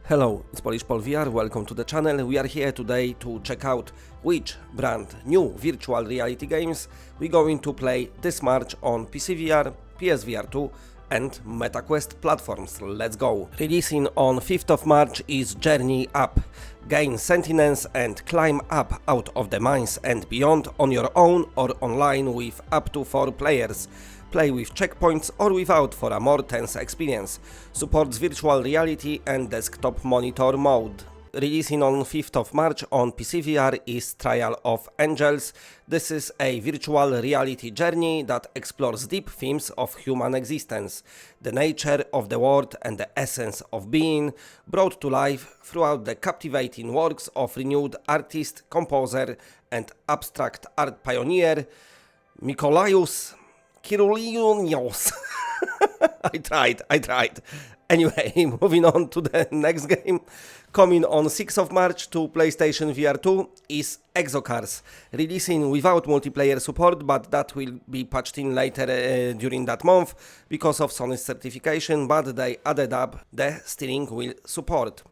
Hello, it's Sportvia, welcome to the channel. We are here today to check out which brand new virtual reality games we're going to play this March on PCVR, PSVR2 and MetaQuest platforms. Let's go! Releasing on 5th of March is Journey Up. Gain sentience and climb up out of the mines and beyond on your own or online with up to 4 players. Play with checkpoints or without for a more tense experience. Supports virtual reality and desktop monitor mode. Releasing on 5th of March on PCVR is Trial of Angels. This is a virtual reality journey that explores deep themes of human existence, the nature of the world and the essence of being, brought to life throughout the captivating works of renowned artist, composer and abstract art pioneer Mikolajus Kirulionios. I tried. Anyway, moving on to the next game. Coming on 6th of March to PlayStation VR2 is Exocars. Releasing without multiplayer support, but that will be patched in later during that month because of Sony's certification, but they added up the steering wheel support.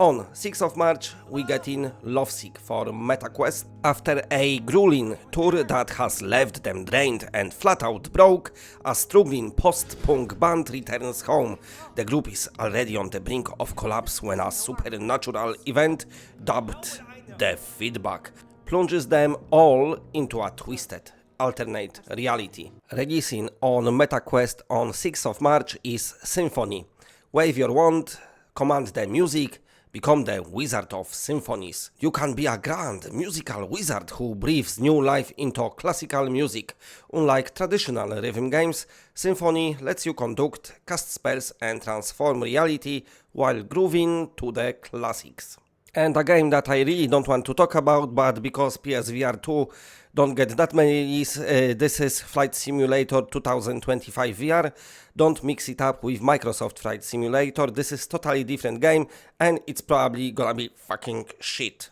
On 6th of March, we get in Lovesick for MetaQuest. After a grueling tour that has left them drained and flat out broke, a struggling post-punk band returns home. The group is already on the brink of collapse when a supernatural event, dubbed The Feedback, plunges them all into a twisted alternate reality. Releasing on MetaQuest on 6th of March is Symphony. Wave your wand, command the music, become the wizard of symphonies. You can be a grand musical wizard who breathes new life into classical music. Unlike traditional rhythm games, Symphony lets you conduct, cast spells and transform reality while grooving to the classics. And a game that I really don't want to talk about, but because PSVR2 don't get that many releases, this is Flight Simulator 2025 VR. Don't mix it up with Microsoft Flight Simulator. This is totally different game and it's probably gonna be fucking shit.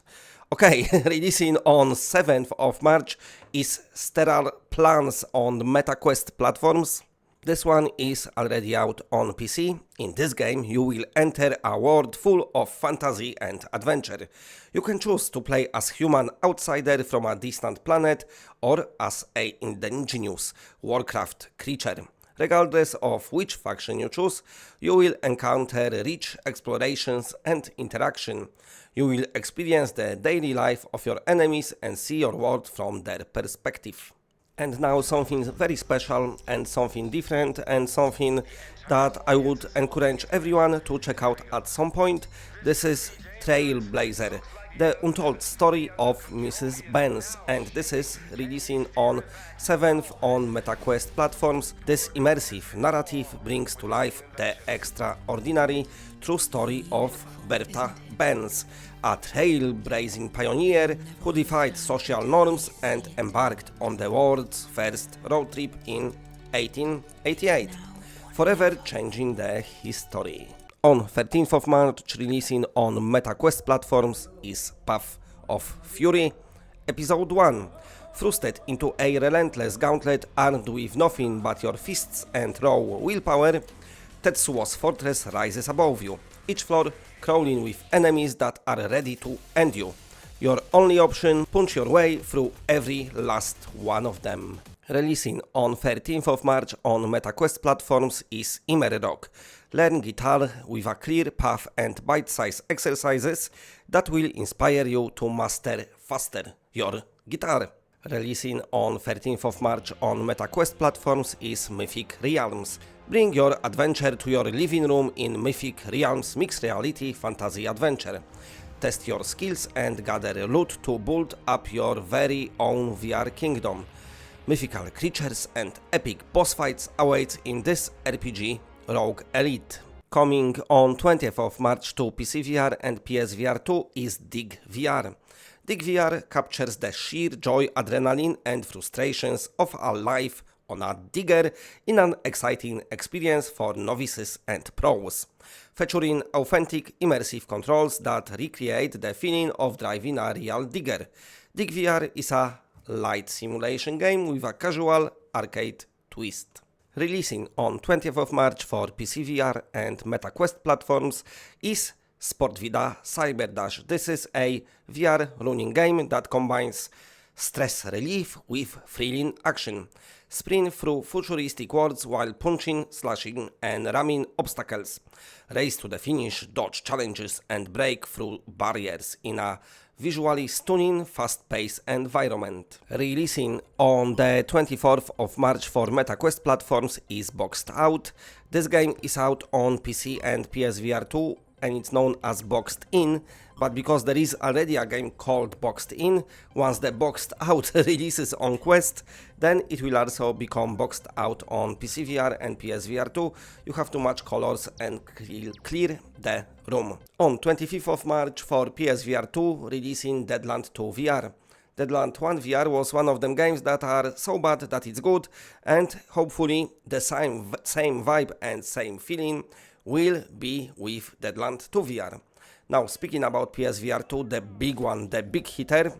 Okay, releasing on 7th of March is Sterile Plans on MetaQuest platforms. This one is already out on PC. In this game, you will enter a world full of fantasy and adventure. You can choose to play as human outsider from a distant planet or as an indigenous Warcraft creature. Regardless of which faction you choose, you will encounter rich explorations and interaction. You will experience the daily life of your enemies and see your world from their perspective. And now something very special and something different and something that I would encourage everyone to check out at some point. This is Trailblazer, the untold story of Mrs. Benz, and this is releasing on 7th on MetaQuest platforms. This immersive narrative brings to life the extraordinary true story of Bertha Benz, a trailblazing pioneer who defied social norms and embarked on the world's first road trip in 1888, forever changing the history. On 13th of March, releasing on MetaQuest platforms is Path of Fury, Episode 1. Thrusted into a relentless gauntlet armed with nothing but your fists and raw willpower, Tetsuo's fortress rises above you, each floor crawling with enemies that are ready to end you. Your only option, punch your way through every last one of them. Releasing on 13th of March on MetaQuest platforms is Immock. Learn guitar with a clear path and bite-sized exercises that will inspire you to master faster your guitar. Releasing on 13th of March on MetaQuest platforms is Mythic Realms. Bring your adventure to your living room in Mythic Realms mixed reality fantasy adventure. Test your skills and gather loot to build up your very own VR kingdom. Mythical creatures and epic boss fights await in this RPG Rogue Elite. Coming on 20th of March to PCVR and PSVR2 is Dig VR. Dig VR captures the sheer joy, adrenaline and frustrations of a life on a digger in an exciting experience for novices and pros, featuring authentic immersive controls that recreate the feeling of driving a real digger. Dig VR is a light simulation game with a casual arcade twist. Releasing on 20th of March for PCVR and MetaQuest platforms is Sportvia Cyberdash. This is a VR running game that combines stress relief with thrilling action. Sprint through futuristic worlds while punching, slashing and ramming obstacles. Race to the finish, dodge challenges and break through barriers in a visually stunning, fast-paced environment. Releasing on the 24th of March for MetaQuest platforms is Boxed Out. This game is out on PC and PSVR2 and it's known as Boxed In, but because there is already a game called Boxed In, once the Boxed Out releases on Quest, then it will also become Boxed Out on PCVR and PSVR2. You have to match colors and clear the room. On 25th of March for PSVR2, releasing Deadland 2 VR. Deadland 1 VR was one of them games that are so bad that it's good, and hopefully the same vibe and same feeling will be with Deadland 2 VR. Now, speaking about PSVR2, the big one, the big hitter,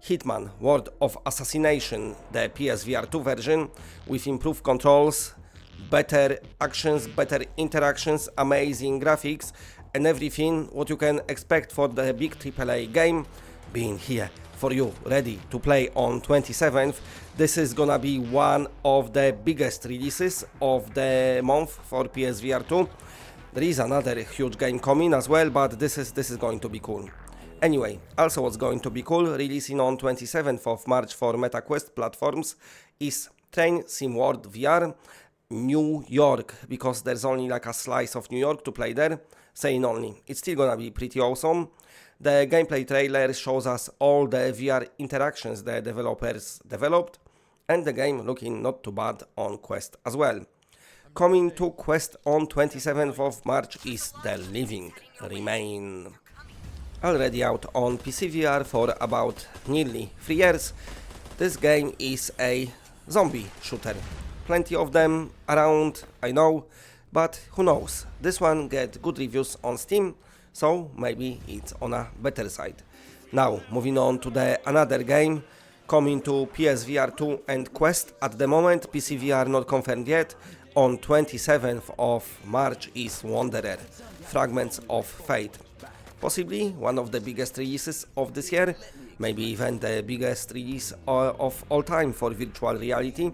Hitman, World of Assassination, the PSVR2 version, with improved controls, better actions, better interactions, amazing graphics, and everything what you can expect for the big AAA game being here for you, ready to play on 27th. This is gonna be one of the biggest releases of the month for PSVR2. There is another huge game coming as well, but this is going to be cool. Anyway, also what's going to be cool, releasing on 27th of March for MetaQuest platforms, is Train Sim World VR New York, because there's only like a slice of New York to play there, saying only. It's still gonna be pretty awesome. The gameplay trailer shows us all the VR interactions the developers developed, and the game looking not too bad on Quest as well. Coming to Quest on 27th of March is The Living Remain. Already out on PCVR for about nearly 3 years, this game is a zombie shooter. Plenty of them around, I know, but who knows, this one get good reviews on Steam, so maybe it's on a better side. Now, moving on to the another game, coming to PSVR2 and Quest. At the moment, PCVR not confirmed yet. On 27th of March is Wanderer, Fragments of Fate. Possibly one of the biggest releases of this year, maybe even the biggest release of all time for virtual reality.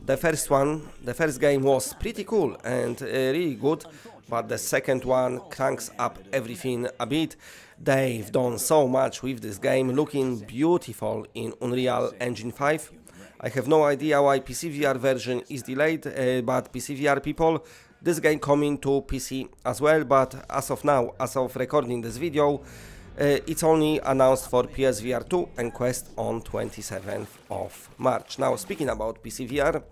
The first game was pretty cool and really good, but the second one cranks up everything a bit. They've done so much with this game, looking beautiful in Unreal Engine 5. I have no idea why PCVR version is delayed, but PCVR people, this game coming to PC as well, but as of now, as of recording this video, it's only announced for PSVR2 and Quest on 27th of March. Now, speaking about PCVR,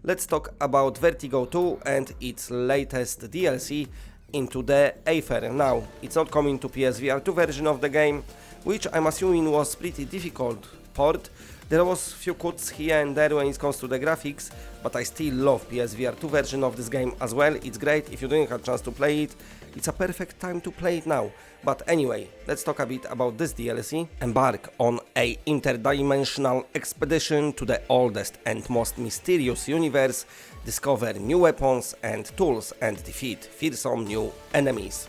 let's talk about Vertigo 2 and its latest DLC into the Aether. Now, it's not coming to PSVR2 version of the game, which I'm assuming was pretty difficult port. There was few cuts here and there when it comes to the graphics, but I still love PSVR2 version of this game as well. It's great. If you didn't have a chance to play it, it's a perfect time to play it now. But anyway, let's talk a bit about this DLC. Embark on a interdimensional expedition to the oldest and most mysterious universe, discover new weapons and tools and defeat fearsome new enemies.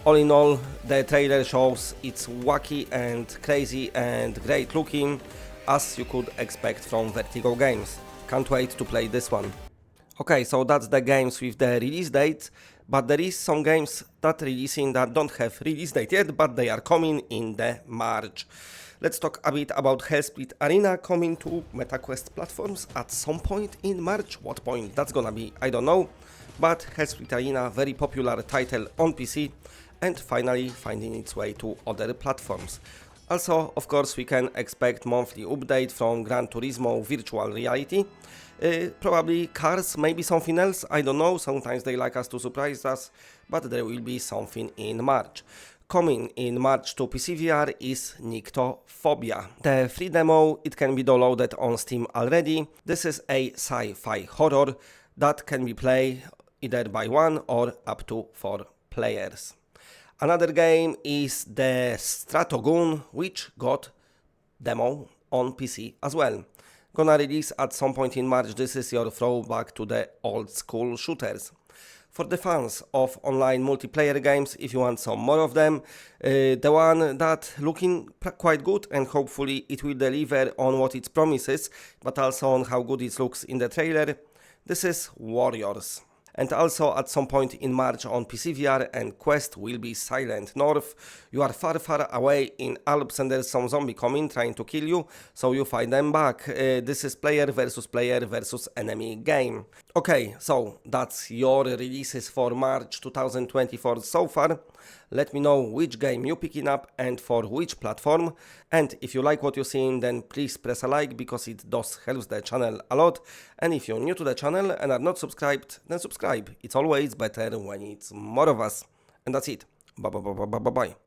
All in all, the trailer shows it's wacky and crazy and great looking, as you could expect from Vertigo games. Can't wait to play this one. Okay, so that's the games with the release dates, but there is some games that releasing that don't have release date yet, but they are coming in the March. Let's talk a bit about Hellsplit Arena coming to MetaQuest platforms at some point in March. What point that's gonna be, I don't know, but Hellsplit Arena, very popular title on PC, and finally finding its way to other platforms. Also, of course, we can expect monthly update from Gran Turismo Virtual Reality. Probably cars, maybe something else, I don't know, sometimes they like us to surprise us, but there will be something in March. Coming in March to PCVR is Nyctophobia. The free demo, it can be downloaded on Steam already. This is a sci-fi horror that can be played either by 1 or up to 4 players. Another game is the Stratogun, which got demo on PC as well. Gonna release at some point in March. This is your throwback to the old school shooters. For the fans of online multiplayer games, if you want some more of them, the one that looking quite good and hopefully it will deliver on what it promises, but also on how good it looks in the trailer, this is Warriors. And also at some point in March on PCVR and Quest will be Silent North. You are far, far away in Alps and there's some zombie coming trying to kill you, so you fight them back. This is player versus enemy game. Okay, so that's your releases for March 2024 so far. Let me know which game you're picking up and for which platform. And if you like what you're seeing, then please press a like because it does help the channel a lot. And if you're new to the channel and are not subscribed, then subscribe. It's always better when it's more of us. And that's it. Bye bye bye bye bye bye.